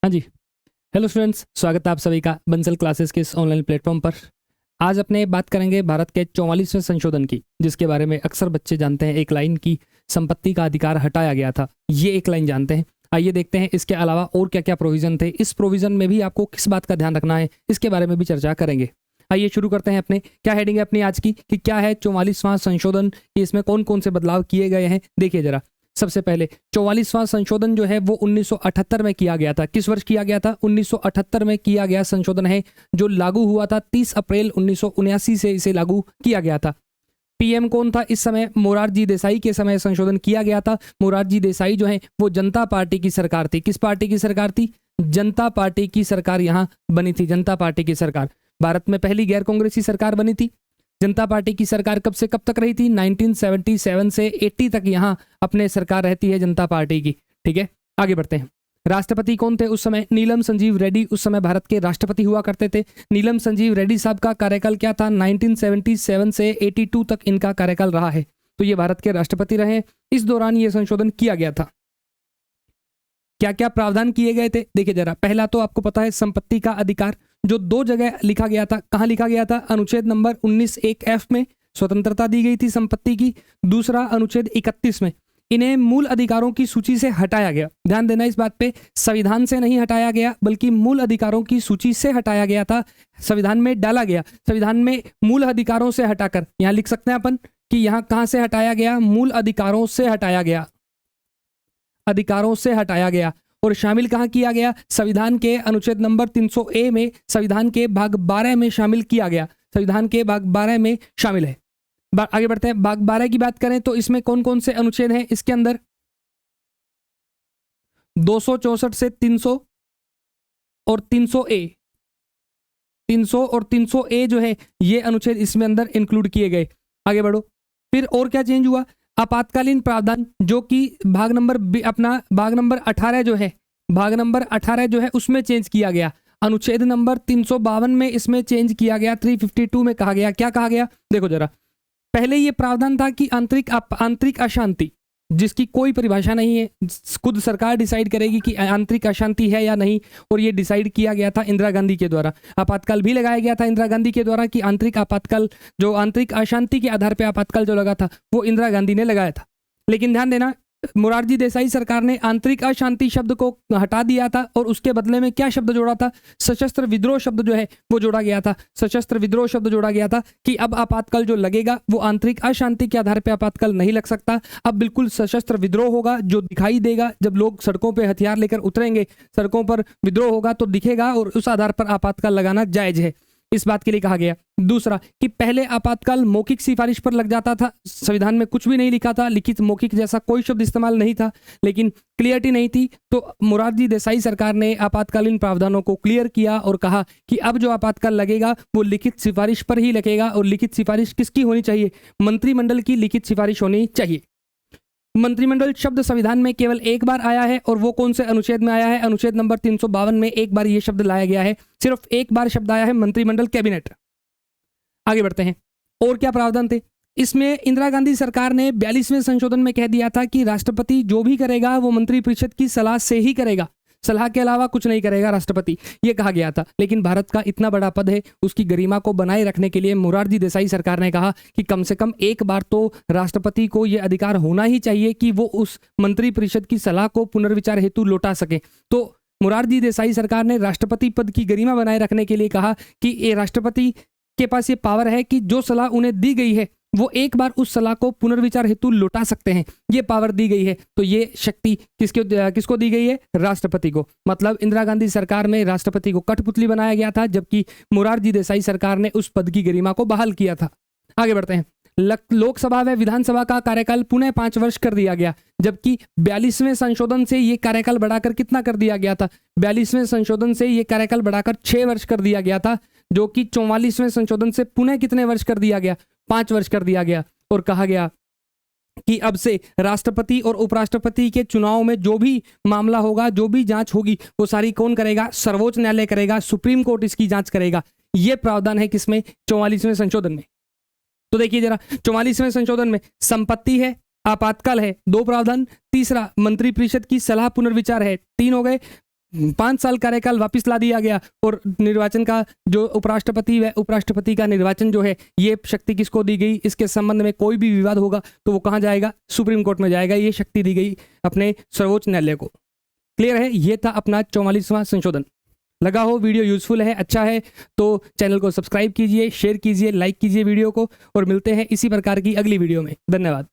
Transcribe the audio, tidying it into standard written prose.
हाँ जी। Hello students, स्वागत है आप सभी का बंसल क्लासेस के इस ऑनलाइन प्लेटफॉर्म पर। आज अपने बात करेंगे भारत के 44वें संशोधन की, जिसके बारे में अक्सर बच्चे जानते हैं। एक लाइन की संपत्ति का अधिकार हटाया गया था, ये एक लाइन जानते हैं। आइए देखते हैं इसके अलावा और क्या क्या प्रोविजन थे, इस प्रोविजन में भी आपको किस बात का ध्यान रखना है, इसके बारे में भी चर्चा करेंगे। आइए शुरू करते हैं। अपने क्या हेडिंग है अपनी आज की कि क्या है 44वां संशोधन, कि इसमें कौन कौन से बदलाव किए गए हैं। देखिए जरा, सबसे पहले 44वां संशोधन जो है वो 1978 में किया गया था। किस वर्ष किया गया था? 1978 में किया गया संशोधन है, जो लागू हुआ था 30 अप्रैल 1979 से इसे लागू किया गया था। पीएम कौन था इस समय? मोरारजी देसाई के समय संशोधन किया गया था। मोरारजी देसाई जो है वो जनता पार्टी की सरकार थी। किस पार्टी की सरकार थी? जनता पार्टी की सरकार यहाँ बनी थी। जनता पार्टी की सरकार भारत में पहली गैर कांग्रेसी सरकार बनी थी। जनता पार्टी की सरकार कब से कब तक रही थी? 1977 से 80 तक यहाँ अपने सरकार रहती है जनता पार्टी की। ठीक है, आगे बढ़ते हैं। राष्ट्रपति कौन थे उस समय? नीलम संजीव रेड्डी उस समय भारत के राष्ट्रपति हुआ करते थे। नीलम संजीव रेड्डी साहब का कार्यकाल क्या था? 1977 से 82 तक इनका कार्यकाल रहा है, तो ये भारत के राष्ट्रपति रहे। इस दौरान ये संशोधन किया गया था। क्या क्या प्रावधान किए गए थे? देखिए जरा, पहला तो आपको पता है संपत्ति का अधिकार, जो 2 जगह लिखा गया था। कहाँ लिखा गया था? अनुच्छेद नंबर 19(1)(f) में स्वतंत्रता दी गई थी संपत्ति की। दूसरा अनुच्छेद 31 में इन्हें मूल अधिकारों की सूची से हटाया गया। ध्यान देना इस बात पे, संविधान से नहीं हटाया गया बल्कि मूल अधिकारों की सूची से हटाया गया था। संविधान में डाला गया, संविधान में मूल अधिकारों से हटाकर, यहां लिख सकते हैं अपन कि यहां कहां से हटाया गया? मूल अधिकारों से हटाया गया, अधिकारों से हटाया गया। और शामिल कहां किया गया? संविधान के अनुच्छेद नंबर 300A में, संविधान के भाग 12 में शामिल किया गया। संविधान के भाग 12 में शामिल है। आगे बढ़ते हैं। भाग 12 की बात करें तो इसमें कौन कौन से अनुच्छेद हैं? इसके अंदर 264 से 300 और 300A, 300 और 300A जो है ये अनुच्छेद इसमें अंदर इंक्लूड किए गए। आगे बढ़ो। फिर और क्या चेंज हुआ? आपातकालीन प्रावधान, जो कि भाग नंबर 18 जो है, भाग नंबर 18 जो है उसमें चेंज किया गया। अनुच्छेद नंबर 352 में इसमें चेंज किया गया। 352 में कहा गया, क्या कहा गया? देखो जरा, पहले ये प्रावधान था कि आंतरिक अशांति, जिसकी कोई परिभाषा नहीं है, खुद सरकार डिसाइड करेगी कि आंतरिक अशांति है या नहीं, और ये डिसाइड किया गया था इंदिरा गांधी के द्वारा। आपातकाल भी लगाया गया था इंदिरा गांधी के द्वारा कि आंतरिक आपातकाल, जो आंतरिक अशांति के आधार पर आपातकाल जो लगा था वो इंदिरा गांधी ने लगाया था। लेकिन ध्यान देना, मोरारजी देसाई सरकार ने आंतरिक अशांति शब्द को हटा दिया था और उसके बदले में क्या शब्द जोड़ा था? सशस्त्र विद्रोह शब्द जो है वो जोड़ा गया था। सशस्त्र विद्रोह शब्द जोड़ा गया था कि अब आपातकाल जो लगेगा वो आंतरिक अशांति के आधार पर आपातकाल नहीं लग सकता, अब बिल्कुल सशस्त्र विद्रोह होगा, जो दिखाई देगा जब लोग सड़कों पर हथियार लेकर उतरेंगे, सड़कों पर विद्रोह होगा तो दिखेगा, और उस आधार पर आपातकाल लगाना जायज है। इस बात के लिए कहा गया। दूसरा कि पहले आपातकाल मौखिक सिफारिश पर लग जाता था, संविधान में कुछ भी नहीं लिखा था, लिखित मौखिक जैसा कोई शब्द इस्तेमाल नहीं था, लेकिन क्लियरिटी नहीं थी, तो मोरारजी देसाई सरकार ने आपातकालीन प्रावधानों को क्लियर किया और कहा कि अब जो आपातकाल लगेगा वो लिखित सिफारिश पर ही लगेगा। और लिखित सिफारिश किसकी होनी चाहिए? मंत्रिमंडल की लिखित सिफारिश होनी चाहिए। मंत्रिमंडल शब्द संविधान में केवल एक बार आया है, और वो कौन से अनुच्छेद में आया है? अनुच्छेद नंबर 352 में एक बार ये शब्द लाया गया है, सिर्फ एक बार शब्द आया है, मंत्रिमंडल, कैबिनेट। आगे बढ़ते हैं। और क्या प्रावधान थे इसमें? इंदिरा गांधी सरकार ने 42वें संशोधन में कह दिया था कि राष्ट्रपति जो भी करेगा वो मंत्रिपरिषद की सलाह से ही करेगा, सलाह के अलावा कुछ नहीं करेगा राष्ट्रपति, ये कहा गया था। लेकिन भारत का इतना बड़ा पद है, उसकी गरिमा को बनाए रखने के लिए मोरारजी देसाई सरकार ने कहा कि कम से कम एक बार तो राष्ट्रपति को यह अधिकार होना ही चाहिए कि वो उस मंत्रिपरिषद की सलाह को पुनर्विचार हेतु लौटा सके। तो मोरारजी देसाई सरकार ने राष्ट्रपति पद की गरिमा बनाए रखने के लिए कहा कि ये राष्ट्रपति के पास ये पावर है कि जो सलाह उन्हें दी गई है वो एक बार उस सलाह को पुनर्विचार हेतु लौटा सकते हैं, ये पावर दी गई है। तो ये शक्ति किसको दी गई है? राष्ट्रपति को। मतलब इंदिरा गांधी सरकार में राष्ट्रपति को कठपुतली बनाया गया था, जबकि मोरारजी देसाई सरकार ने उस पद की गरिमा को बहाल किया था। आगे बढ़ते हैं। लोकसभा व विधानसभा का कार्यकाल पुनः 5 वर्ष कर दिया गया, जबकि 42वें संशोधन से ये कार्यकाल बढ़ाकर कितना कर दिया गया था? 42वें संशोधन से ये कार्यकाल बढ़ाकर 6 वर्ष कर दिया गया था, जो कि 44वें संशोधन से पुनः कितने वर्ष कर दिया गया? 5 वर्ष कर दिया गया। और कहा गया कि अब से राष्ट्रपति और उपराष्ट्रपति के चुनाव में जो भी मामला होगा, जो भी जांच होगी, वो सारी कौन करेगा? सर्वोच्च न्यायालय करेगा, सुप्रीम कोर्ट इसकी जांच करेगा। ये प्रावधान है किसमें? 44वें संशोधन में। तो देखिए जरा, 44वें संशोधन में संपत्ति है, आपातकाल है, 2 प्रावधान। तीसरा मंत्रिपरिषद की सलाह पुनर्विचार है, 3 हो गए। 5 साल कार्यकाल वापस ला दिया गया और निर्वाचन का जो उपराष्ट्रपति व उपराष्ट्रपति का निर्वाचन जो है ये शक्ति किसको दी गई, इसके संबंध में कोई भी विवाद होगा तो वो कहाँ जाएगा, सुप्रीम कोर्ट में जाएगा। ये शक्ति दी गई अपने सर्वोच्च न्यायालय को। क्लियर है, ये था अपना 44वां संशोधन। लगा हो वीडियो यूजफुल है, अच्छा है तो चैनल को सब्सक्राइब कीजिए, शेयर कीजिए, लाइक कीजिए वीडियो को, और मिलते हैं इसी प्रकार की अगली वीडियो में। धन्यवाद।